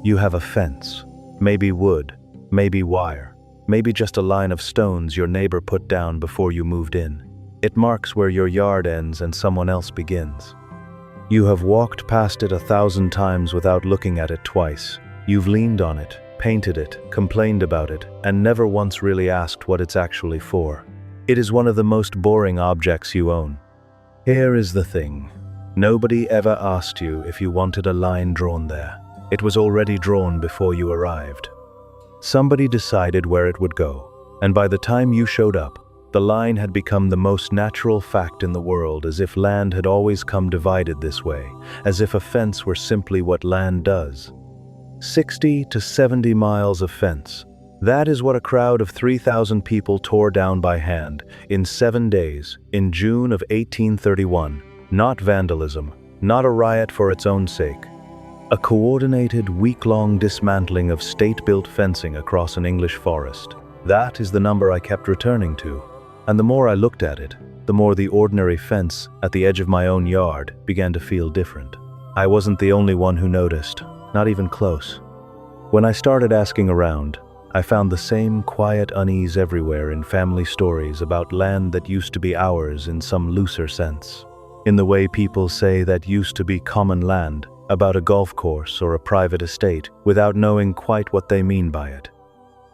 You have a fence, maybe wood, maybe wire, maybe just a line of stones your neighbor put down before you moved in. It marks where your yard ends and someone else begins. You have walked past it 1,000 times without looking at it twice. You've leaned on it, painted it, complained about it, and never once really asked what it's actually for. It is one of the most boring objects you own. Here is the thing. Nobody ever asked you if you wanted a line drawn there. It was already drawn before you arrived. Somebody decided where it would go, and by the time you showed up, the line had become the most natural fact in the world, as if land had always come divided this way, as if a fence were simply what land does. 60 to 70 miles of fence. That is what a crowd of 3,000 people tore down by hand, in 7 days, in June of 1831. Not vandalism, not a riot for its own sake. A coordinated, week-long dismantling of state-built fencing across an English forest. That is the number I kept returning to. And the more I looked at it, the more the ordinary fence at the edge of my own yard began to feel different. I wasn't the only one who noticed, not even close. When I started asking around, I found the same quiet unease everywhere in family stories about land that used to be ours in some looser sense. In the way people say that used to be common land, about a golf course or a private estate, without knowing quite what they mean by it.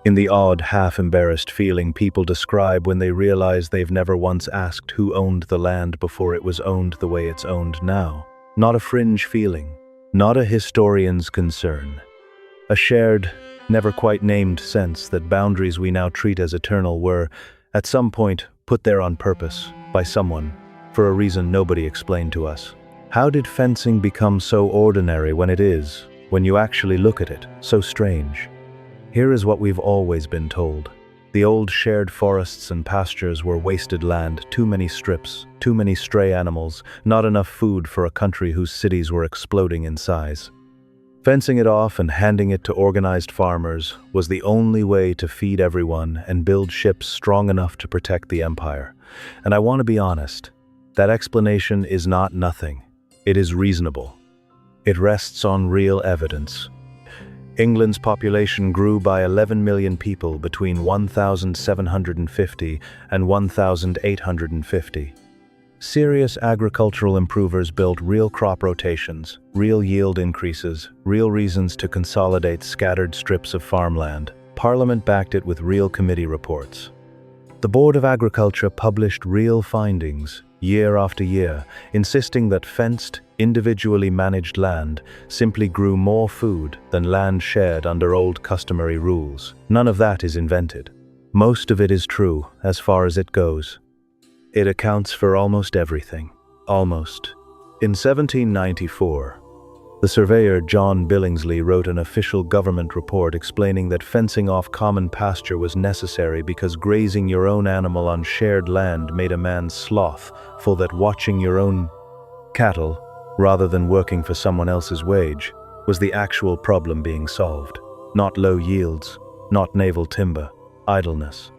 In the odd, half-embarrassed feeling people describe when they realize they've never once asked who owned the land before it was owned the way it's owned now. Not a fringe feeling, not a historian's concern. A shared, never quite named sense that boundaries we now treat as eternal were, at some point, put there on purpose, by someone, for a reason nobody explained to us. How did fencing become so ordinary when it is, when you actually look at it, so strange? Here is what we've always been told. The old shared forests and pastures were wasted land, too many strips, too many stray animals, not enough food for a country whose cities were exploding in size. Fencing it off and handing it to organized farmers was the only way to feed everyone and build ships strong enough to protect the empire. And I want to be honest, that explanation is not nothing. It is reasonable. It rests on real evidence. England's population grew by 11 million people between 1750 and 1850. Serious agricultural improvers built real crop rotations, real yield increases, real reasons to consolidate scattered strips of farmland. Parliament backed it with real committee reports. The Board of Agriculture published real findings, year after year, insisting that fenced, individually managed land simply grew more food than land shared under old customary rules. None of that is invented. Most of it is true, as far as it goes. It accounts for almost everything. Almost. In 1794, the surveyor John Billingsley wrote an official government report explaining that fencing off common pasture was necessary because grazing your own animal on shared land made a man slothful, that watching your own cattle, rather than working for someone else's wage, was the actual problem being solved. Not low yields, not naval timber, idleness.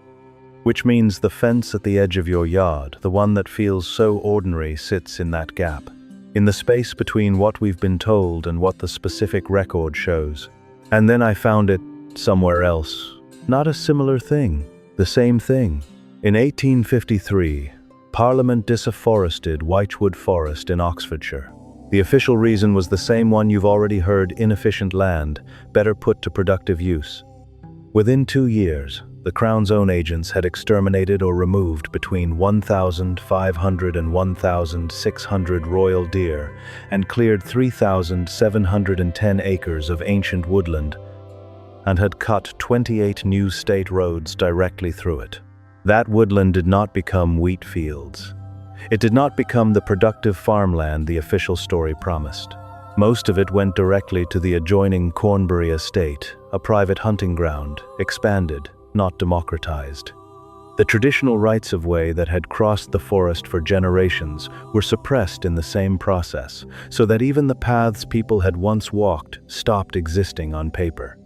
Which means the fence at the edge of your yard, the one that feels so ordinary, sits in that gap. In the space between what we've been told and what the specific record shows. And then I found it somewhere else. Not a similar thing, the same thing. In 1853, Parliament disafforested Wychwood Forest in Oxfordshire. The official reason was the same one you've already heard: inefficient land, better put to productive use. Within 2 years, the Crown's own agents had exterminated or removed between 1,500 and 1,600 royal deer and cleared 3,710 acres of ancient woodland and had cut 28 new state roads directly through it. That woodland did not become wheat fields. It did not become the productive farmland the official story promised. Most of it went directly to the adjoining Cornbury estate, a private hunting ground, expanded, not democratized. The traditional rights-of-way that had crossed the forest for generations were suppressed in the same process, so that even the paths people had once walked stopped existing on paper.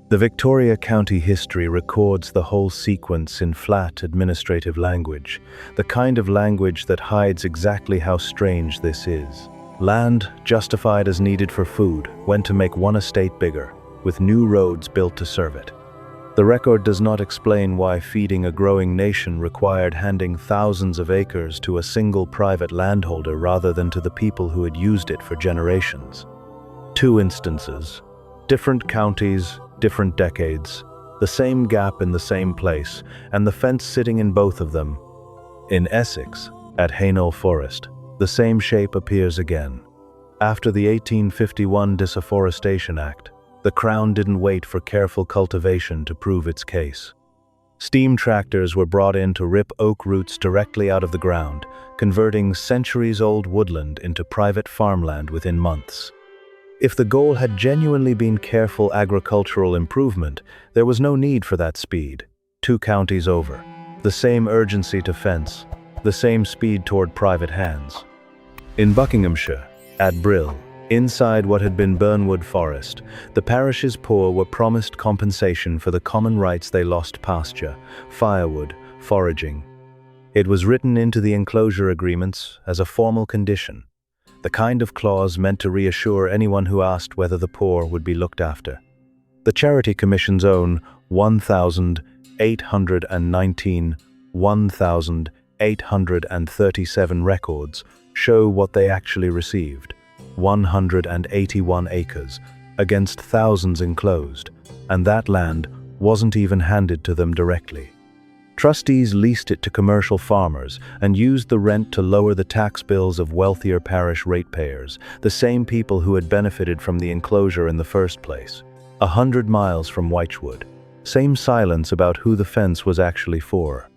The Victoria County history records the whole sequence in flat administrative language, the kind of language that hides exactly how strange this is. Land, justified as needed for food, went to make one estate bigger. with new roads built to serve it. The record does not explain why feeding a growing nation required handing thousands of acres to a single private landholder rather than to the people who had used it for generations. Two instances, different counties, different decades, the same gap in the same place, and the fence sitting in both of them. In Essex, at Hainault Forest, the same shape appears again. After the 1851 Disafforestation Act, the Crown didn't wait for careful cultivation to prove its case. Steam tractors were brought in to rip oak roots directly out of the ground, converting centuries-old woodland into private farmland within months. If the goal had genuinely been careful agricultural improvement, there was no need for that speed. 2 counties over. The same urgency to fence, the same speed toward private hands. In Buckinghamshire, at Brill, inside what had been Burnwood Forest, the parish's poor were promised compensation for the common rights they lost: pasture, firewood, foraging. It was written into the enclosure agreements as a formal condition, the kind of clause meant to reassure anyone who asked whether the poor would be looked after. The Charity Commission's own 1,837 records show what they actually received: 181 acres, against thousands enclosed, and that land wasn't even handed to them directly. Trustees leased it to commercial farmers and used the rent to lower the tax bills of wealthier parish ratepayers, the same people who had benefited from the enclosure in the first place. 100 miles from Wychwood. Same silence about who the fence was actually for.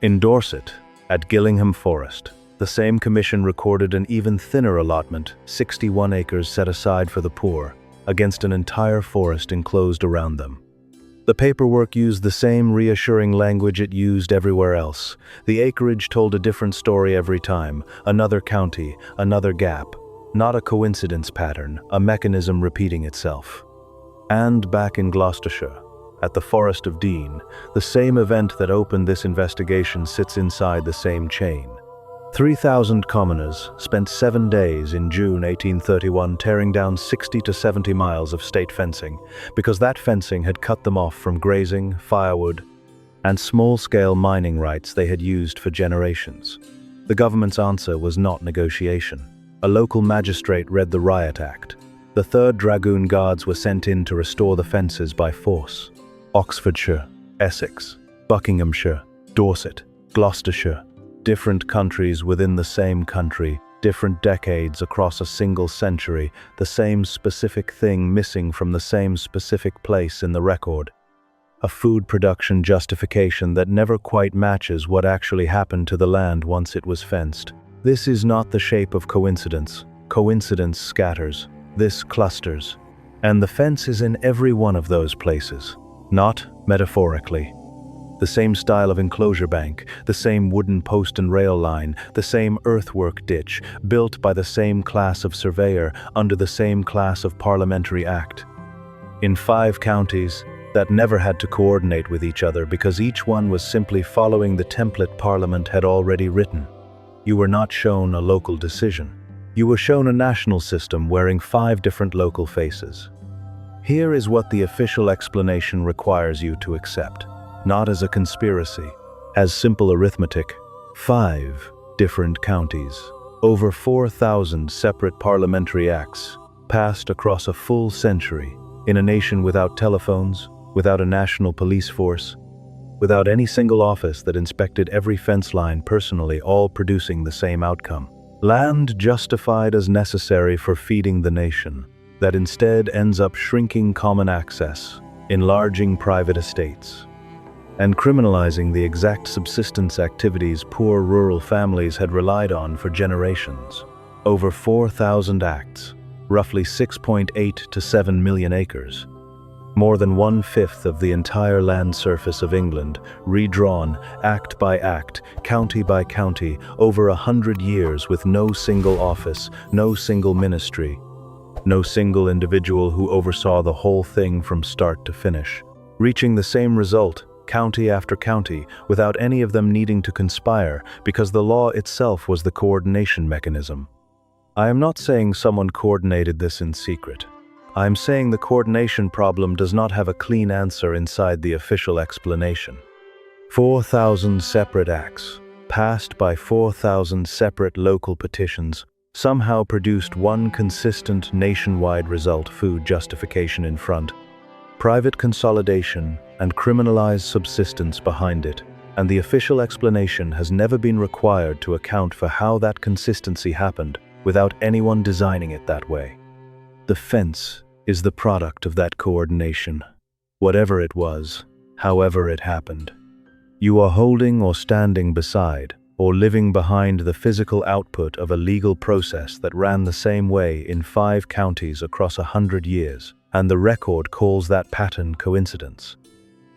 In Dorset, at Gillingham Forest, the same commission recorded an even thinner allotment, 61 acres set aside for the poor, against an entire forest enclosed around them. The paperwork used the same reassuring language it used everywhere else. The acreage told a different story every time: another county, another gap. Not a coincidence pattern, a mechanism repeating itself. And back in Gloucestershire, at the Forest of Dean, the same event that opened this investigation sits inside the same chain. 3,000 commoners spent 7 days in June 1831 tearing down 60 to 70 miles of state fencing, because that fencing had cut them off from grazing, firewood, and small-scale mining rights they had used for generations. The government's answer was not negotiation. A local magistrate read the Riot Act. The 3rd Dragoon Guards were sent in to restore the fences by force. Oxfordshire, Essex, Buckinghamshire, Dorset, Gloucestershire. Different countries within the same country, different decades across a single century, the same specific thing missing from the same specific place in the record. A food production justification that never quite matches what actually happened to the land once it was fenced. This is not the shape of coincidence. Coincidence scatters. This clusters. And the fence is in every one of those places. Not metaphorically. The same style of enclosure bank, the same wooden post and rail line, the same earthwork ditch, built by the same class of surveyor under the same class of parliamentary act. In 5 counties that never had to coordinate with each other because each one was simply following the template Parliament had already written. You were not shown a local decision. You were shown a national system wearing 5 different local faces. Here is what the official explanation requires you to accept. Not as a conspiracy, as simple arithmetic. 5 different counties, over 4,000 separate parliamentary acts, passed across a full century, in a nation without telephones, without a national police force, without any single office that inspected every fence line personally, all producing the same outcome. Land justified as necessary for feeding the nation, that instead ends up shrinking common access, enlarging private estates, and criminalizing the exact subsistence activities poor rural families had relied on for generations. Over 4,000 acts, roughly 6.8 to 7 million acres. More than 1/5 of the entire land surface of England, redrawn, act by act, county by county, over 100 years with no single office, no single ministry, no single individual who oversaw the whole thing from start to finish, reaching the same result, county after county, without any of them needing to conspire, because the law itself was the coordination mechanism. I am not saying someone coordinated this in secret. I'm saying the coordination problem does not have a clean answer inside the official explanation. 4,000 separate acts, passed by 4,000 separate local petitions, somehow produced one consistent nationwide result: food justification in front, private consolidation, and criminalized subsistence behind it, and the official explanation has never been required to account for how that consistency happened without anyone designing it that way. The fence is the product of that coordination. Whatever it was, however it happened. You are holding or standing beside, or living behind the physical output of a legal process that ran the same way in 5 counties across 100 years, and the record calls that pattern coincidence.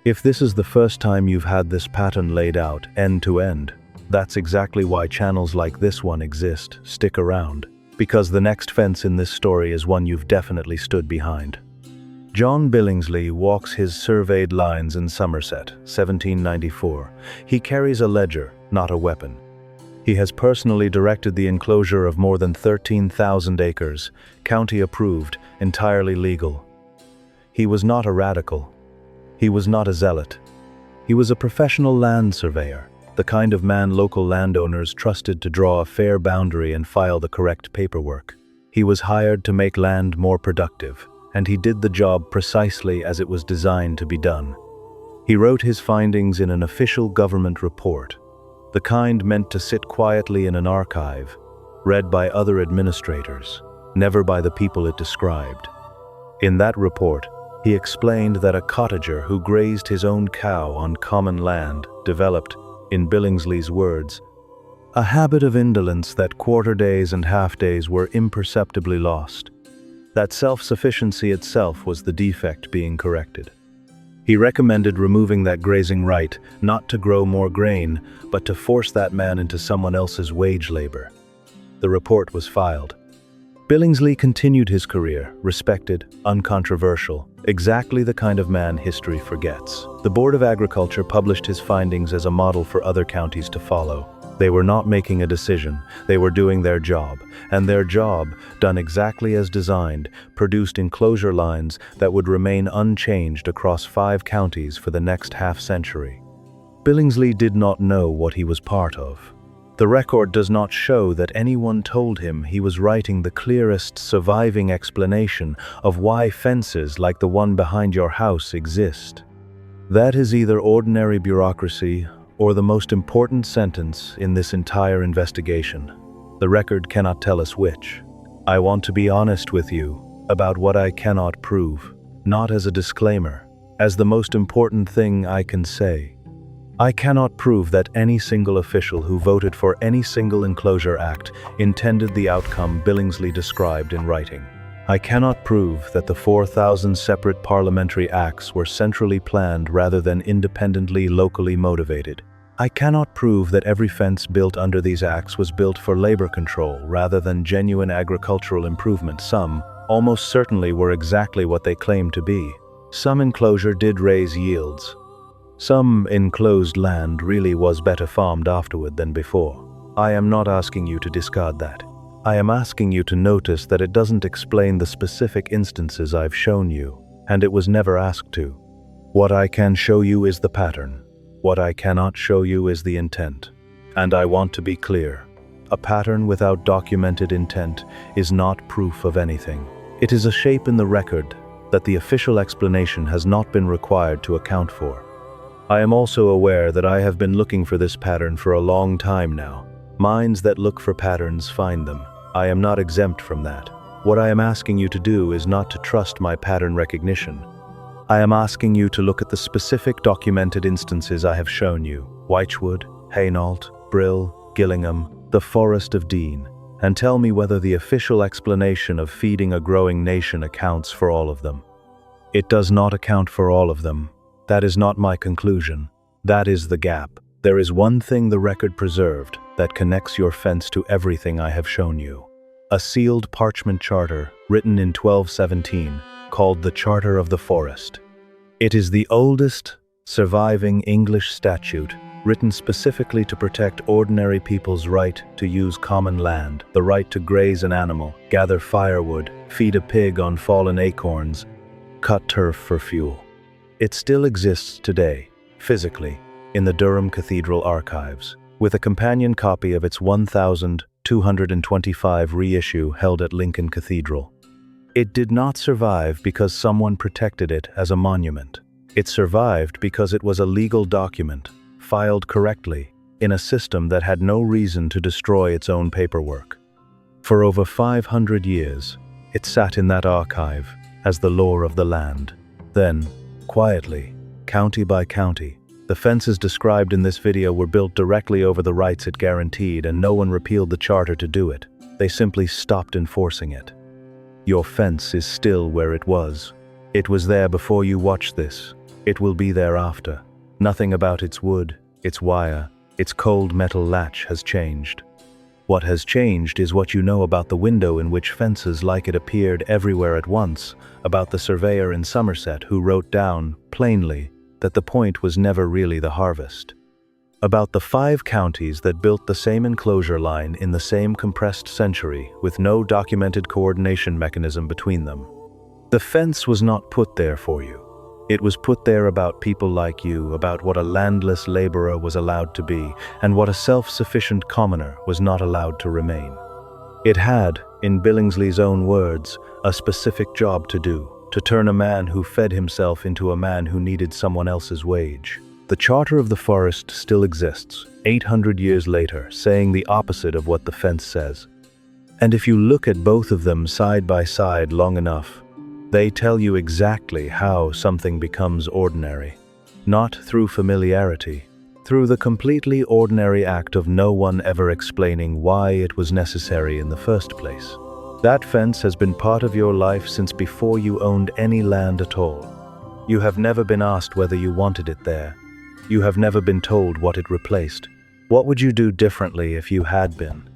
If this is the first time you've had this pattern laid out end to end, that's exactly why channels like this one exist. Stick around, because the next fence in this story is one you've definitely stood behind. John Billingsley walks his surveyed lines in Somerset, 1794. He carries a ledger, not a weapon. He has personally directed the enclosure of more than 13,000 acres, county approved, entirely legal. He was not a radical. He was not a zealot. He was a professional land surveyor, the kind of man local landowners trusted to draw a fair boundary and file the correct paperwork. He was hired to make land more productive, and he did the job precisely as it was designed to be done. He wrote his findings in an official government report, the kind meant to sit quietly in an archive, read by other administrators, never by the people it described. In that report, he explained that a cottager who grazed his own cow on common land developed, in Billingsley's words, a habit of indolence that quarter days and half days were imperceptibly lost. That self-sufficiency itself was the defect being corrected. He recommended removing that grazing right, not to grow more grain, but to force that man into someone else's wage labor. The report was filed. Billingsley continued his career, respected, uncontroversial, exactly the kind of man history forgets. The Board of Agriculture published his findings as a model for other counties to follow. They were not making a decision, they were doing their job, and their job, done exactly as designed, produced enclosure lines that would remain unchanged across 5 counties for the next half-century. Billingsley did not know what he was part of. The record does not show that anyone told him he was writing the clearest surviving explanation of why fences like the one behind your house exist. That is either ordinary bureaucracy or the most important sentence in this entire investigation. The record cannot tell us which. I want to be honest with you about what I cannot prove, not as a disclaimer, as the most important thing I can say. I cannot prove that any single official who voted for any single Enclosure Act intended the outcome Billingsley described in writing. I cannot prove that the 4,000 separate parliamentary acts were centrally planned rather than independently locally motivated. I cannot prove that every fence built under these acts was built for labor control rather than genuine agricultural improvement. Some, almost certainly, were exactly what they claimed to be. Some enclosure did raise yields. Some enclosed land really was better farmed afterward than before. I am not asking you to discard that. I am asking you to notice that it doesn't explain the specific instances I've shown you, and it was never asked to. What I can show you is the pattern. What I cannot show you is the intent. And I want to be clear. A pattern without documented intent is not proof of anything. It is a shape in the record that the official explanation has not been required to account for. I am also aware that I have been looking for this pattern for a long time now. Minds that look for patterns find them. I am not exempt from that. What I am asking you to do is not to trust my pattern recognition. I am asking you to look at the specific documented instances I have shown you: Wychwood, Hainault, Brill, Gillingham, the Forest of Dean, and tell me whether the official explanation of feeding a growing nation accounts for all of them. It does not account for all of them. That is not my conclusion. That is the gap. There is one thing the record preserved that connects your fence to everything I have shown you. A sealed parchment charter written in 1217 called the Charter of the Forest. It is the oldest surviving English statute written specifically to protect ordinary people's right to use common land, the right to graze an animal, gather firewood, feed a pig on fallen acorns, cut turf for fuel. It still exists today, physically, in the Durham Cathedral archives, with a companion copy of its 1225 reissue held at Lincoln Cathedral. It did not survive because someone protected it as a monument. It survived because it was a legal document, filed correctly, in a system that had no reason to destroy its own paperwork. For over 500 years, it sat in that archive as the lore of the land. Then, quietly, county by county, the fences described in this video were built directly over the rights it guaranteed, and no one repealed the charter to do it. They simply stopped enforcing it. Your fence is still where it was. It was there before you watched this. It will be there after. Nothing about its wood, its wire, its cold metal latch has changed. What has changed is what you know about the window in which fences like it appeared everywhere at once, about the surveyor in Somerset who wrote down, plainly, that the point was never really the harvest. About the 5 counties that built the same enclosure line in the same compressed century with no documented coordination mechanism between them. The fence was not put there for you. It was put there about people like you, about what a landless laborer was allowed to be, and what a self-sufficient commoner was not allowed to remain. It had, in Billingsley's own words, a specific job to do, to turn a man who fed himself into a man who needed someone else's wage. The Charter of the Forest still exists, 800 years later, saying the opposite of what the fence says. And if you look at both of them side by side long enough, they tell you exactly how something becomes ordinary. Not through familiarity, through the completely ordinary act of no one ever explaining why it was necessary in the first place. That fence has been part of your life since before you owned any land at all. You have never been asked whether you wanted it there. You have never been told what it replaced. What would you do differently if you had been?